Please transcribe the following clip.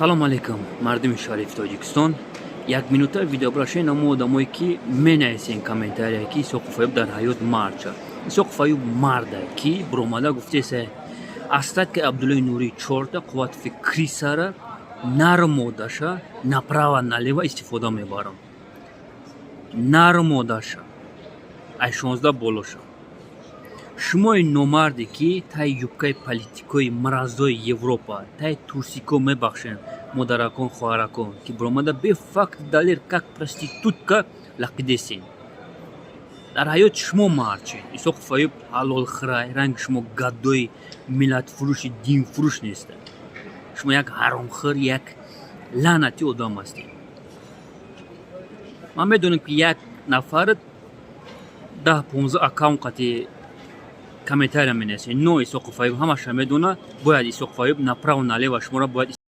Салом алейкум, мардуми шариф Тоҷикистон. Як минута видеобрашаи намо одамое ки менависен комментарие ки Исоқ Хуфоев дар ҳаёт мард шуд. Исоқ Хуфоев марде ки биромада гуфтесе астатки Абдуллои Нурӣ 4 қуввати фикрӣ сара нармодаша направо налево истифода мебарам. Нармодаша ай 16 болоша. Шумои номарде ки таи юбкаи политикои мраздои Европа, таи турсико мебахшен модаракон, хоҳаракон ки биромада бефакт далел как проститутка лақидесен. Дар ҳаёти шумо мард чӣ? Исоқ Хуфоев ҳалолхирай, ранги шумо гаддои миллатфурӯши динфурӯш нестед. Шумо як ҳаромхӯр, як лаънати одам ҳастед. Ман медонам ки як нафар 10-15 аккаунт қати комментария менависед. Но Исоқ Хуфоев ҳамаша медона, бояд Исоқ Хуфоев направо налево шуморо бояд